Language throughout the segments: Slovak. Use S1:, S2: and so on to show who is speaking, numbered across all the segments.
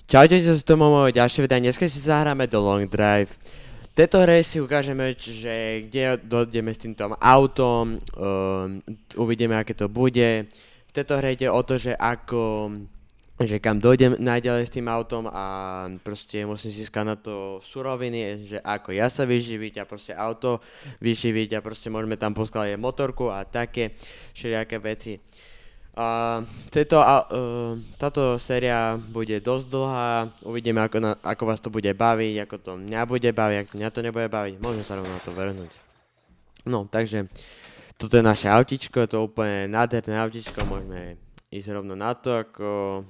S1: Čaute, to sú tomu moje ďalšie videa. Dneska si zahráme do Long Drive. V tejto hre si ukážeme, že kde dojdeme s týmto autom, uvidíme, aké to bude. V tejto hre ide o to, že kam dojdem najďalej s tým autom a proste musím získať na to suroviny, že ako ja sa vyživiť a proste auto vyživiť a proste môžeme tam poskladať motorku a také všelijaké veci. Táto séria bude dosť dlhá, uvidíme ako vás to bude baviť, ako to mňa bude baviť, ako mňa to nebude baviť, môžeme sa rovno na to vrhnúť. No, takže, toto je naše autičko, to je úplne nádherné autičko, môžeme ísť rovno na to, ako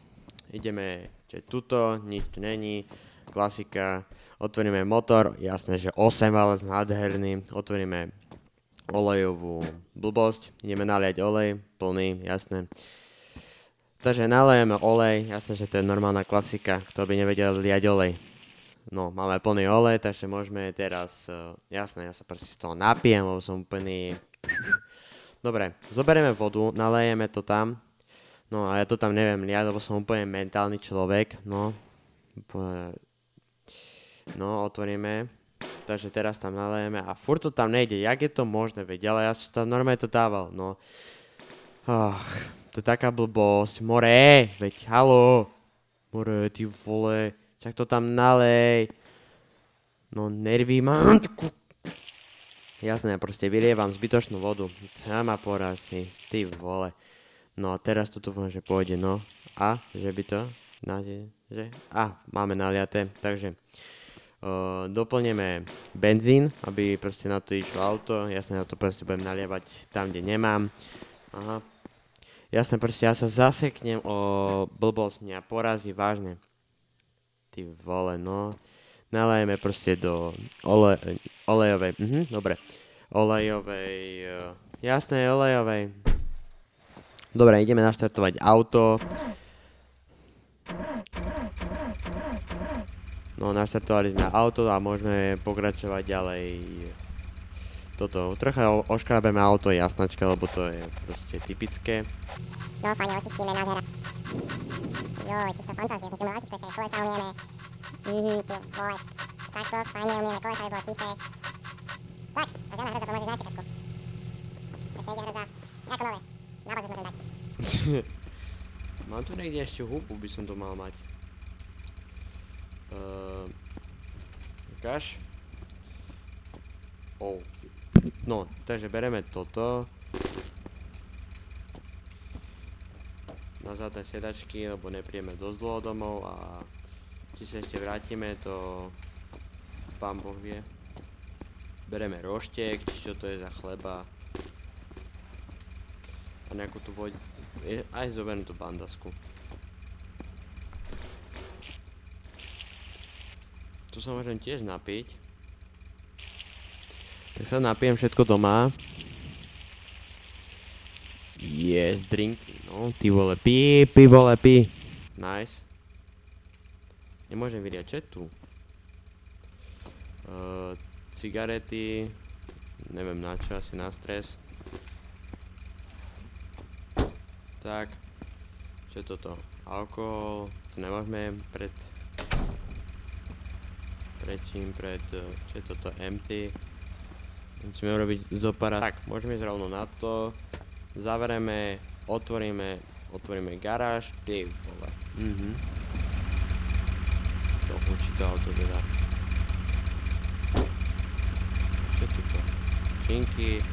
S1: ideme, že tuto, nič tu není, klasika, otvoríme motor, jasné, že 8 válec nádherný, otvoríme olejovú blbosť, ideme naliať olej, plný, jasné. Takže nalejeme olej, jasné, že to je normálna klasika, kto by nevedel liať olej. No, máme plný olej, takže môžeme teraz, jasné, ja sa proste z toho napijem, lebo som úplný... Dobre, zoberieme vodu, nalejeme to tam, no a ja to tam neviem liať, lebo som úplne mentálny človek, no. No, otvoríme. Takže teraz tam nalejeme a furt to tam nejde, jak je to možné, veď, ale ja som tam normálne to dával, no. To je taká blbosť, more, veď, haló. More, ty vole, čak to tam nalej. No, nervy mám. Jasné, proste vylievam zbytočnú vodu, sama porazí, ty vole. No a teraz to dúfam, že pôjde, no. A, že by to, že, máme naliaté, takže... doplneme benzín, aby proste na to išlo auto, jasne na to proste budem nalievať tam, kde nemám. Aha. Jasne, proste ja sa zaseknem o blbosť, mňa porazí vážne. Ty vole, no. Nalejeme proste do olejovej, dobre. Olejovej, jasné, olejovej. Dobre, ideme naštartovať auto. No, naštartovali sme auto a môžeme pokračovať ďalej. Toto, trocha oškrabeme auto, jasnačka, lebo to je proste typické.
S2: No, fajne, očistíme, nádhera. Joj, čistá fantázia, som si mal autičko, ešte aj kolesa umieme. Ty vole. Takto, fajne umieme, kolesa by bolo čisté. Tak, a žiadna hrozba pomôže nájsť kačku. Ešte ide hrozba, ako nové, na baze môžem dať.
S1: Mám tu niekde ešte húbu, by som to mal mať. Ukáž. No, takže bereme toto. Na zadné sedačky, lebo nepríjeme dosť dlho domov a či sa ešte vrátime, to pán Boh vie. Bereme roštek, či čo to je za chleba. A nejakú tu voď, aj zoberiem tú bandasku. Tu sa môžem tiež napiť. Tak sa napijem všetko doma. Yes, drink. No, ty vole, pí, vole, pí. Nice. Nemôžem vyriať, čo je tu? Cigarety. Neviem na čo, asi na stres. Tak. Čo je toto? Alkohol. To nemôžeme čo je toto, empty. Musíme urobiť zopara. Tak, môžeme ísť rovno na to. Zavrieme, otvoríme garáž. Ty vole. To hučí to auto teda. Čo je toto? Činky.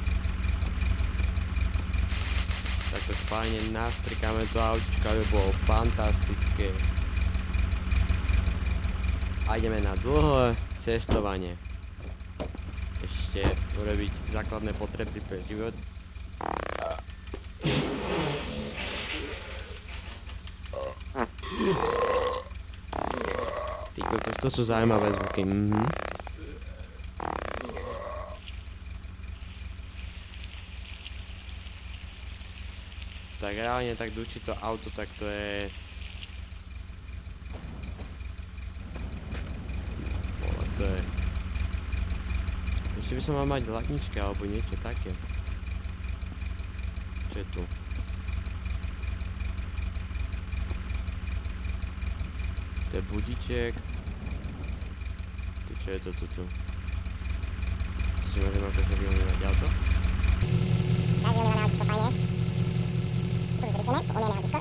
S1: Takto fajne nastrikáme to autičko, aby bolo fantastické. A ideme na dlhé cestovanie. Ešte urobiť základné potreby pre život. Ty kokos, to sú zaujímavé zvuky. Tak reálne tak dučí to auto, tak to je... To je... Ešte by som mal mať latničky alebo niečo také. Čo je tu? To je budiček. Čo je to tu? To si môžeme pekne využívať auto.
S2: Tak, využívané autičko, fajne. Tu vybrítime, umieme autičko.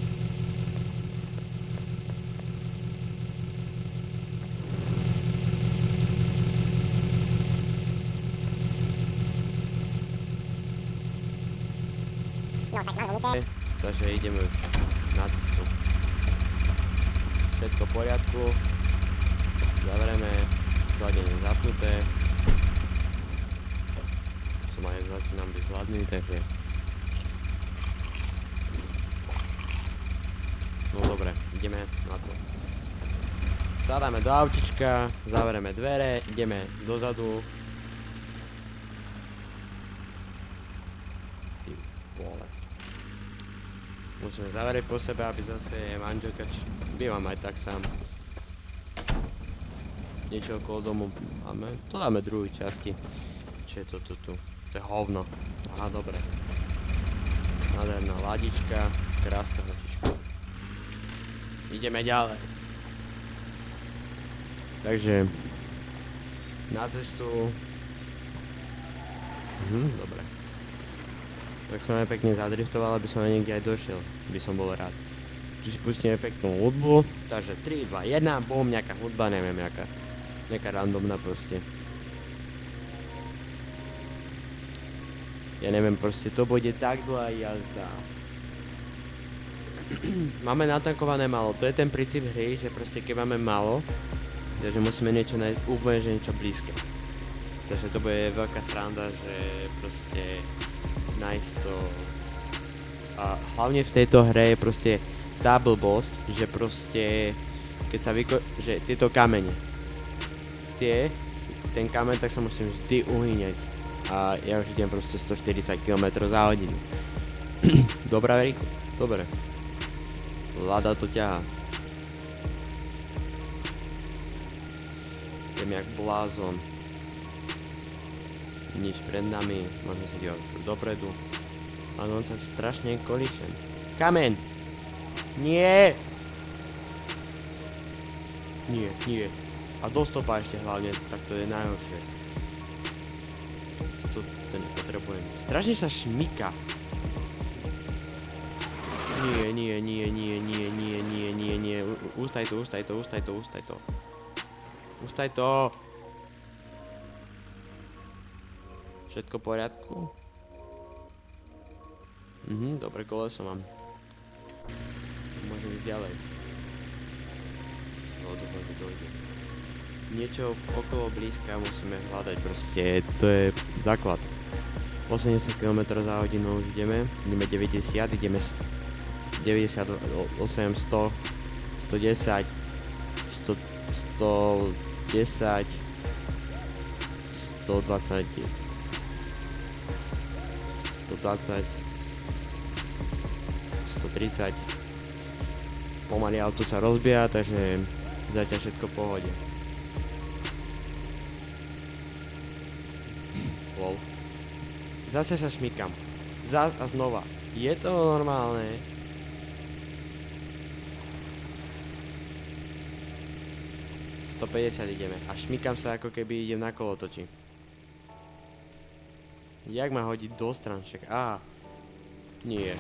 S2: No, tak máme umyté.
S1: Takže ideme už na cestu. Všetko v poriadku. Zavrieme. Chladenie zapnuté. Som aj začínam byť hladný, takže... No dobre, ideme na to. Sadáme do autička, zavrieme dvere, ideme dozadu. Ty vole. Musíme zavrieť po sebe, aby zase manželka, bývam aj tak sám. Niečo okolo domu máme, to dáme druhej časti. Čo je to tu? To je hovno. Aha, dobre. Nádherná ladička, krásna ladička. Ideme ďalej. Takže na cestu. Dobre. Tak som aj pekne zadriftoval, aby som aj niekde aj došiel. By som bol rád. Tu si pustíme peknú hudbu. Takže 3, 2, 1, bum, nejaká hudba, neviem jaká. Nejaká randomná proste. Ja neviem, proste to bude tak dlhá jazda. Máme natankované málo, to je ten princíp hry, že proste keď máme málo, takže musíme niečo nájsť úplne, že niečo blízke. Takže to bude veľká sranda, že proste nájsť to. A hlavne v tejto hre je proste tá blbosť, že proste keď sa že tieto kamene, ten kameň, tak sa musím vždy uhýňať. A ja už idem proste 140 km za hodinu. Dobrá rýchlosť, dobre. Lada to ťahá. Idem jak blázon. Nič pred nami, môžeme sa dívať dopredu. Ale on sa strašne kolíše. Kameň! Nie! Nie. A do stopa ešte hlavne, tak to je najhoršie. To nepotrebujem. Strašne sa šmyka. Nie. Ustaj to. Všetko v poriadku? Dobre koleso mám. Môžem ísť ďalej. Dúfam, že dojde. Niečo okolo blízka musíme hľadať, proste to je základ. 80 km za hodinu už ideme 90, ideme 90, 800, 110, 110, 120, 120, 130. Pomaly auto sa rozbieha, takže zatiaľ všetko v pohode. Lol. Zase sa šmykam. Zas a znova. Je to normálne? ...150 ideme. A šmykam sa, ako keby idem na kolotoči. Jak ma hodiť do stran však? Á. Nie.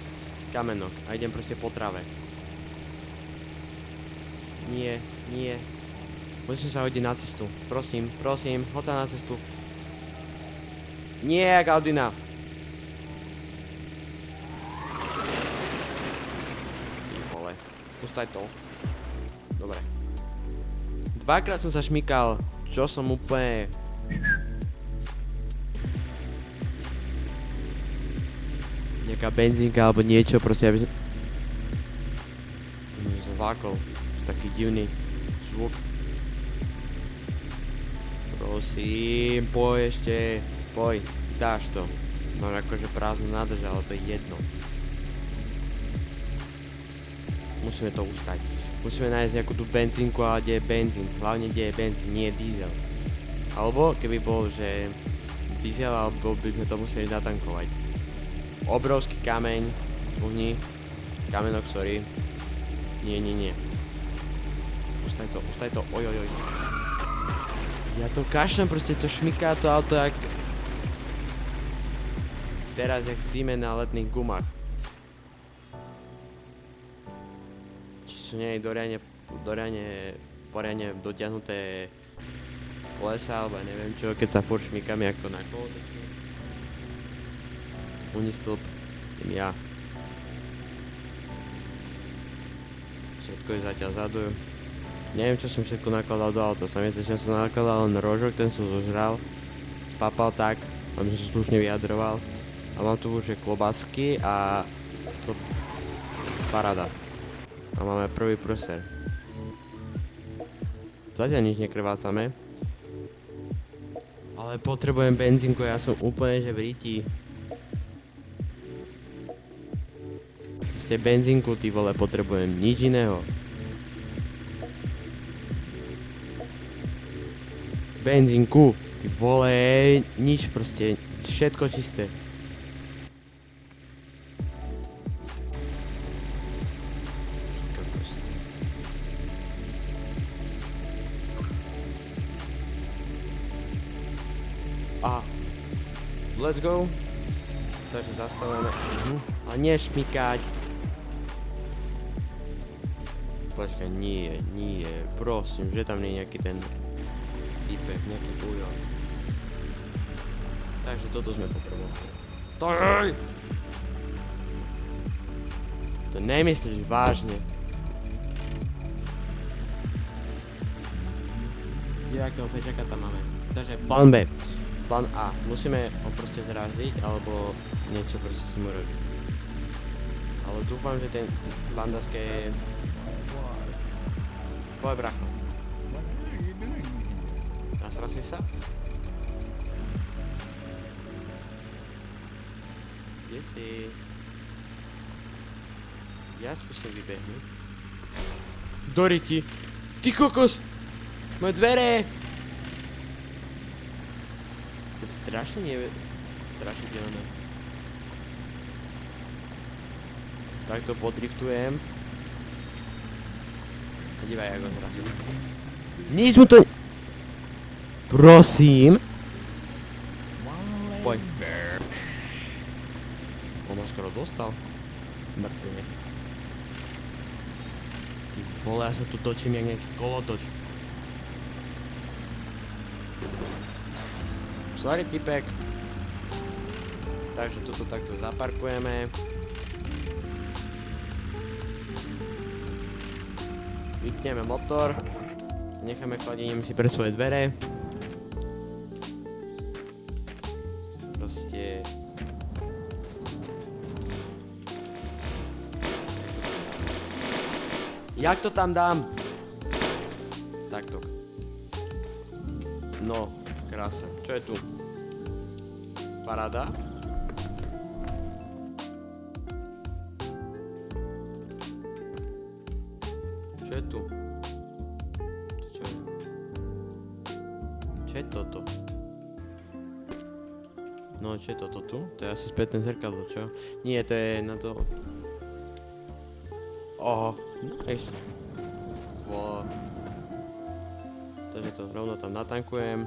S1: Kamenok. A idem proste po trave. Nie. Musím sa hodiť na cestu. Prosím, hoď sa na cestu. Nie, Gaudina. Ty vole. Pustaj to. Dobre. Dvakrát som sa šmykal. Čo som úplne... Nejaká benzínka alebo niečo, proste aby som... Zlákol. Taký divný zvuk. Prosím, poj ešte. Poj, dáš to. No akože prázdno nádrž, ale to je jedno. Musíme to ustať. Musíme nájsť nejakú tú benzínku, ale kde je benzín. Hlavne kde je benzín, nie je diesel. Alebo keby bol, že diesel, alebo by sme to museli natankovať. Obrovský kameň. Uhni. Kamenok, sorry. Nie. ustaj to, ojojoj. Ja to kašlem, proste to šmiká to auto jak... Teraz jak v zime na letných gumách. Či sú nie poriadne dotiahnuté kolesa, alebo neviem čo, keď sa furt šmykam ako na kolotočí. Unistĺp, ja. Všetko je zatiaľ vzadu. Neviem čo som všetko nakladal do auta, sa viete, že som nakladal len rožok, ten som zožral. Spapal tak, aby som sa slušne vyjadroval. A mám tu už klobásky a stĺp paráda. A máme prvý prúser. Zatiaľ nič nekrvácame. Ale potrebujem benzínku, ja som úplne že v ríti. Proste benzínku, ty vole, potrebujem, nič iného. Benzínku, ty vole, nič proste, všetko čisté. A let's go. Takže zastavujeme. A nešmykať. Počkaj, nie, prosím, že tam nie je nejaký ten typek, nejaký bujo. Takže toto sme potrebovali. Stoj! To nemyslíš vážne. Jakého pečaka tam máme. Takže plán B. Plán A. Musíme ho proste zraziť, alebo niečo proste si mu robiť. Ale dúfam, že ten bandaské je... Tvoj bracho. Nasral si sa? Kde si? Ja skúsim vybehnúť. Doriti! Ty kokos! Moje dvere! To je strašne strašidelné. Takto podriftujem. A dívaj, jak ho zrazím. Nič mu to... Prosím. Poď. On ma skoro dostal. Mŕtvene. Ty vole, ja sa tu točím jak nejaký kolotoč. Sorry, typek. Takže toto takto zaparkujeme. Vypneme motor. Necháme chladením si pre svoje dvere. Proste... Jak to tam dám? Takto. No, krása. Čo je tu? Paráda. Čo je tu? Čo je? Čo je toto? No, čo je toto tu? To je asi spätné zrkadlo, čo? Nie, to je na to... Oho, nice. Wow. Takže to rovno tam natankujem.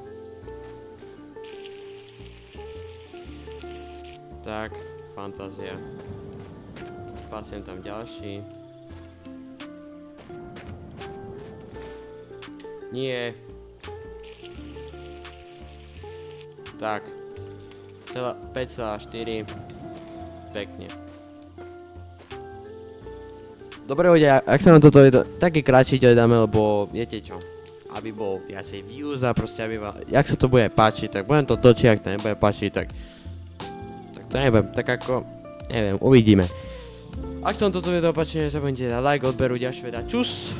S1: Tak, fantázia. Pasiem tam ďalší. Nie. Tak. 5,4. Pekne. Dobre ľudia, ak sa nám toto video taký kratší dáme, lebo viete čo, aby bol viacej views a proste aby jak sa to bude páčiť, tak budem to točiť, ak to nebude páčiť, tak to neviem, tak ako, neviem, uvidíme. Ak sa vám toto video páči, nezabudnite dať like, odberu, ďalšie videa, čus!